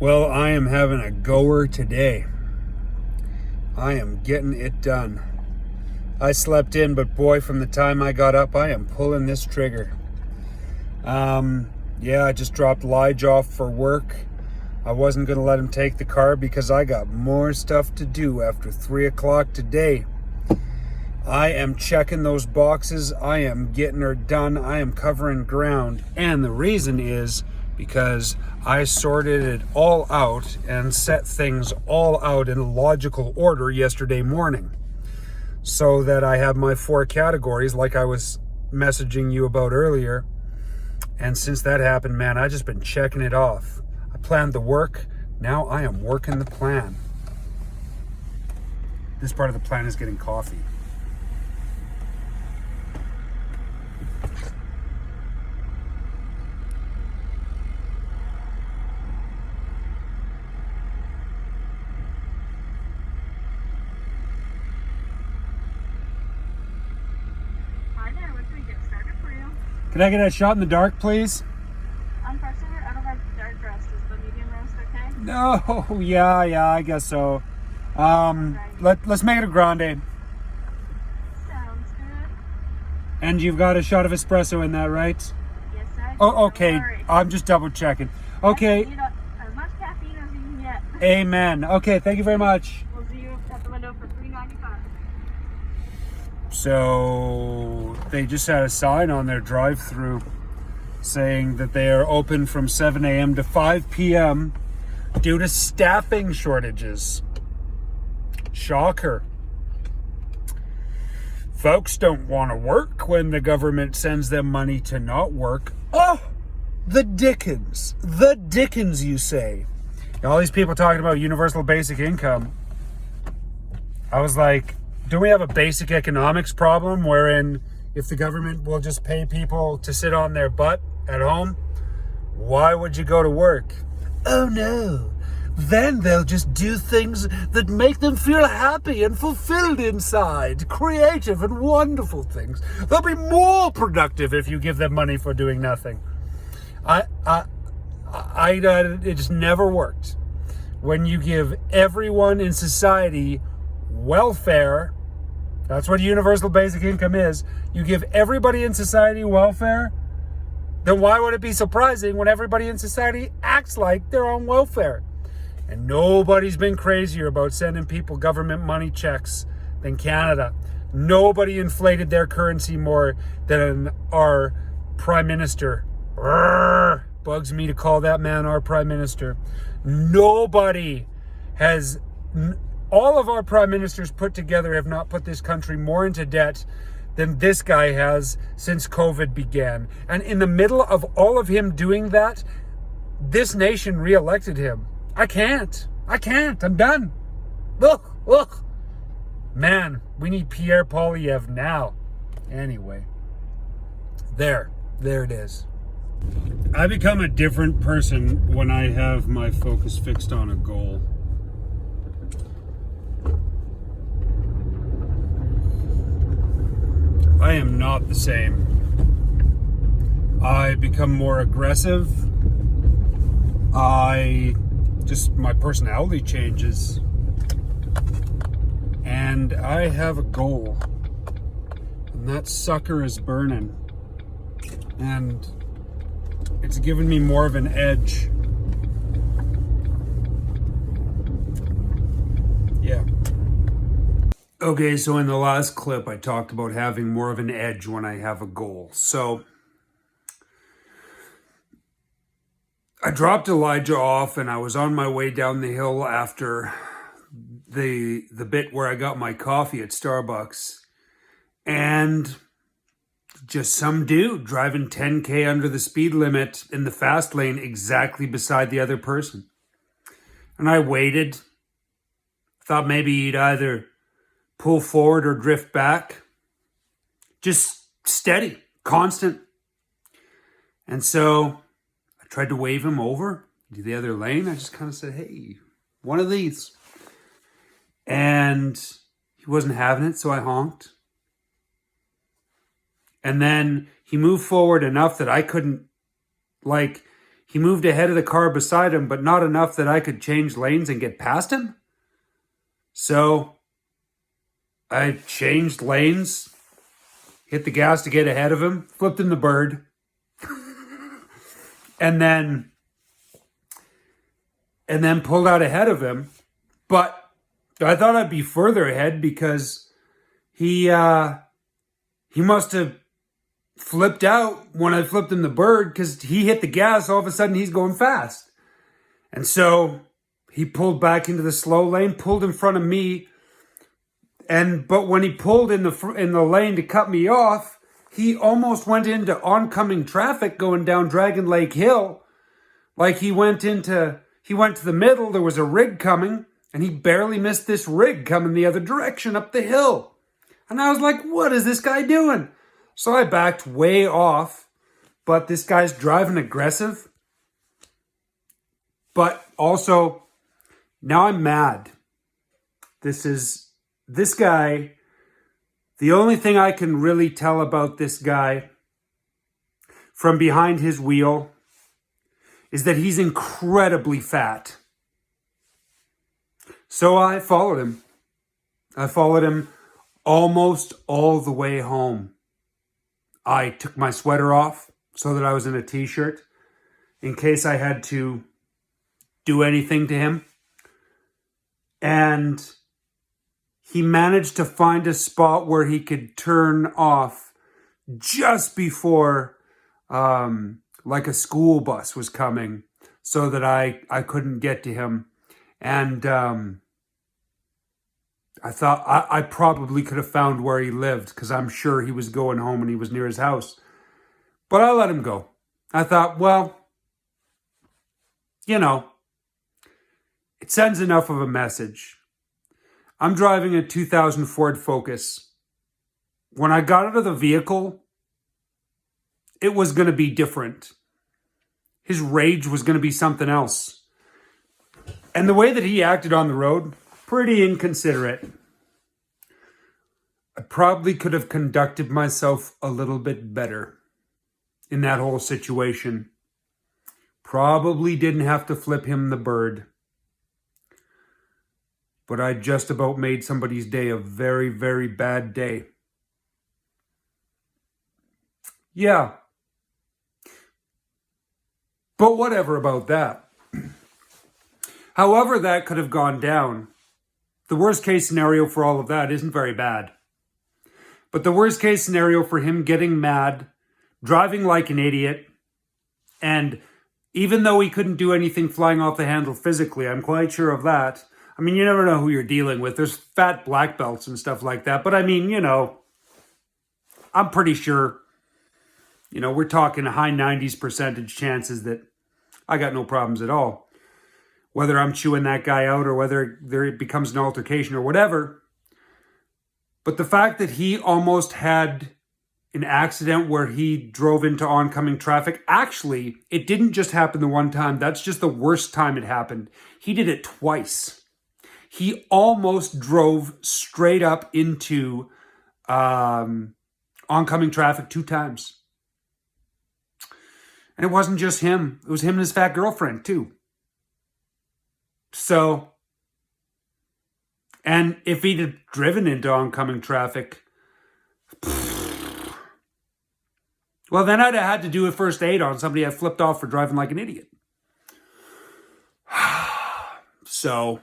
Well, I am having a goer today. I am getting it done. I slept in, but boy, from the time I got up, I am pulling this trigger. Yeah, I just dropped Lige off for work. I wasn't going to let him take the car because I got more stuff to do after 3 o'clock today. I am checking those boxes. I am getting her done. I am covering ground. And the reason is because I sorted it all out and set things all out in logical order yesterday morning, so that I have my 4 categories like I was messaging you about earlier. And since that happened, man, I just been checking it off. I planned the work. Now I am working the plan. This part of the plan is getting coffee. Hi there, what can we get started for you? Can I get a shot in the dark, please? Unfortunately, I don't have dark roast. Is the medium roast okay? No, yeah, I guess so. Let's make it a grande. Sounds good. And you've got a shot of espresso in that, right? Yes, I do. Oh, okay. Don't worry. I'm just double checking. Okay, You need as much caffeine as you can get. amen. Okay, thank you very much. We'll see you at the window for $3.95. So they just had a sign on their drive-through saying that they are open from 7 a.m. to 5 p.m. due to staffing shortages. Shocker. Folks don't want to work when the government sends them money to not work. Oh, the Dickens. The Dickens, you say. All these people talking about universal basic income. I was like, do we have a basic economics problem wherein if the government will just pay people to sit on their butt at home, why would you go to work? Oh no. Then they'll just do things that make them feel happy and fulfilled inside. Creative and wonderful things. They'll be more productive if you give them money for doing nothing. It just never worked. When you give everyone in society welfare, that's what universal basic income is. You give everybody in society welfare, then why would it be surprising when everybody in society acts like they're on welfare? And nobody's been crazier about sending people government money checks than Canada. Nobody inflated their currency more than our Prime Minister. Urgh, bugs me to call that man our Prime Minister. Nobody has... All of our prime ministers put together have not put this country more into debt than this guy has since COVID began. And in the middle of all of him doing that, this nation re-elected him. I can't. I'm done. Ugh. Man, we need Pierre Poilievre now. Anyway, there it is. I become a different person when I have my focus fixed on a goal. I am not the same. I become more aggressive. My personality changes. And I have a goal. And that sucker is burning. And it's given me more of an edge. Yeah. Okay, so in the last clip, I talked about having more of an edge when I have a goal. So I dropped Elijah off and I was on my way down the hill after the bit where I got my coffee at Starbucks. And just some dude driving 10K under the speed limit in the fast lane exactly beside the other person. And I waited. Thought maybe he'd either pull forward or drift back. Just steady, constant. And so I tried to wave him over to the other lane. I just kind of said, hey, one of these. And he wasn't having it, so I honked. And then he moved forward enough that I couldn't, He moved ahead of the car beside him, but not enough that I could change lanes and get past him. So I changed lanes, hit the gas to get ahead of him, flipped him the bird, and then pulled out ahead of him. But I thought I'd be further ahead because he must have flipped out when I flipped him the bird, because he hit the gas. All of a sudden he's going fast. And so he pulled back into the slow lane, pulled in front of me. But when he pulled in the lane to cut me off, he almost went into oncoming traffic going down Dragon Lake Hill. Like he went to the middle, there was a rig coming, and he barely missed this rig coming the other direction up the hill. And I was like, what is this guy doing? So I backed way off, but this guy's driving aggressive. But also, now I'm mad. This guy, the only thing I can really tell about this guy from behind his wheel is that he's incredibly fat. So I followed him. I followed him almost all the way home. I took my sweater off so that I was in a t-shirt in case I had to do anything to him. And he managed to find a spot where he could turn off just before like a school bus was coming so that I couldn't get to him. And I thought I probably could have found where he lived, because I'm sure he was going home and he was near his house. But I let him go. I thought, well, it sends enough of a message. I'm driving a 2000 Ford Focus. When I got out of the vehicle, it was going to be different. His rage was going to be something else. And the way that he acted on the road, pretty inconsiderate. I probably could have conducted myself a little bit better in that whole situation. Probably didn't have to flip him the bird. But I just about made somebody's day a very, very bad day. Yeah. But whatever about that. However that could have gone down, the worst case scenario for all of that isn't very bad. But the worst case scenario for him getting mad, driving like an idiot, and even though he couldn't do anything flying off the handle physically, I'm quite sure of that. I mean, you never know who you're dealing with. There's fat black belts and stuff like that. But I mean, I'm pretty sure, we're talking high 90s% chances that I got no problems at all. Whether I'm chewing that guy out or whether there becomes an altercation or whatever. But the fact that he almost had an accident where he drove into oncoming traffic, actually, it didn't just happen the one time. That's just the worst time it happened. He did it twice. He almost drove straight up into oncoming traffic 2 times. And it wasn't just him. It was him and his fat girlfriend, too. So, and if he'd have driven into oncoming traffic, well, then I'd have had to do a first aid on somebody I flipped off for driving like an idiot. So,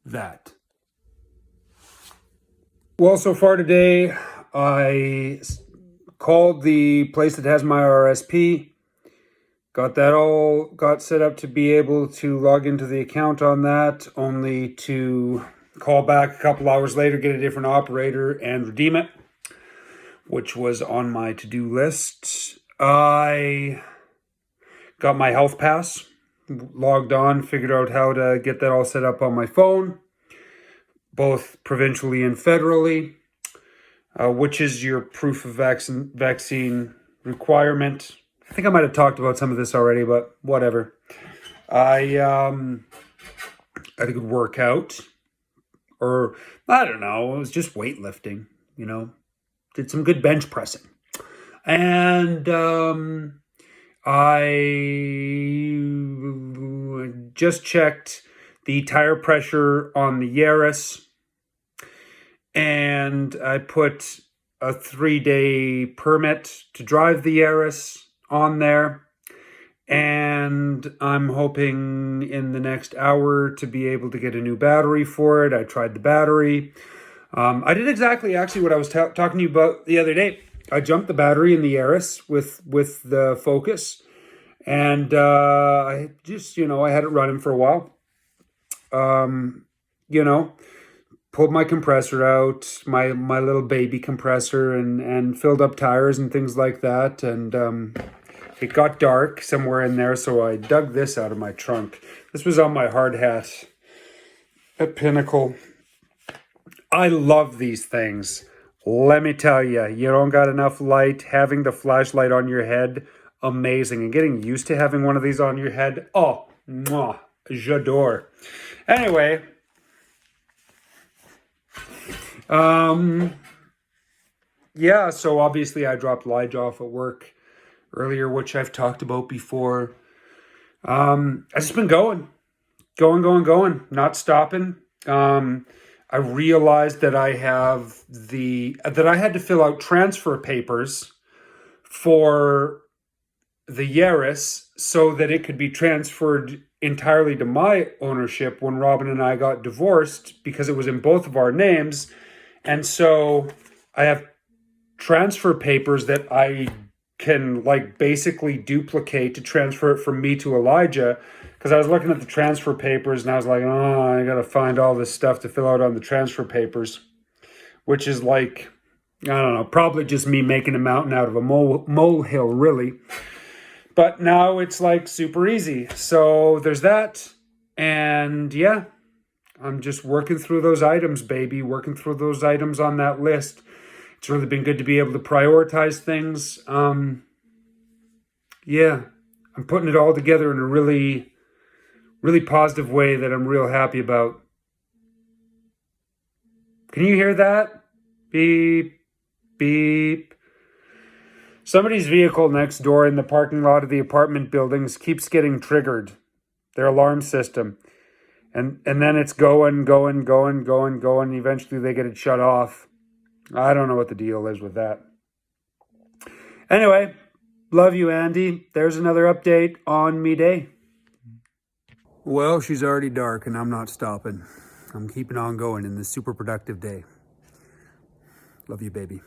that. Well, so far today, I called the place that has my RSP. Got set up to be able to log into the account on that, only to call back a couple hours later, get a different operator, and redeem it, which was on my to-do list. I got my health pass, logged on, figured out how to get that all set up on my phone, both provincially and federally, which is your proof of vaccine requirement. I think I might have talked about some of this already, but whatever. I had a good workout, or I don't know, it was just weightlifting, did some good bench pressing. And I just checked the tire pressure on the Yaris, and I put a 3-day permit to drive the Yaris on there. And I'm hoping in the next hour to be able to get a new battery for it. I tried the battery. I did exactly actually what I was talking to you about the other day. I jumped the battery in the Yaris with the Focus, and I just, I had it running for a while. You know, pulled my compressor out, my little baby compressor, and filled up tires and things like that. And it got dark somewhere in there, so I dug this out of my trunk. This was on my hard hat at Pinnacle. I love these things. Let me tell you, you don't got enough light. Having the flashlight on your head, amazing. And getting used to having one of these on your head, oh, mwah, j'adore. Anyway, yeah, so obviously I dropped Elijah off at work earlier, which I've talked about before. I've just been going, not stopping. I realized that I had to fill out transfer papers for the Yaris so that it could be transferred entirely to my ownership when Robin and I got divorced, because it was in both of our names. And so I have transfer papers that I can basically duplicate to transfer it from me to Elijah, because I was looking at the transfer papers and I was like, oh, I gotta find all this stuff to fill out on the transfer papers, which is I don't know, probably just me making a mountain out of a molehill, really. But now it's super easy. So there's that. And yeah, I'm just working through those items, baby, working through those items on that list. It's really been good to be able to prioritize things. Yeah, I'm putting it all together in a really, really positive way that I'm real happy about. Can you hear that? Beep, beep. Somebody's vehicle next door in the parking lot of the apartment buildings keeps getting triggered, their alarm system. And then it's going. Eventually they get it shut off. I don't know what the deal is with that. Anyway, love you, Andy. There's another update on me day. Well, she's already dark and I'm not stopping. I'm keeping on going in this super productive day. Love you, baby.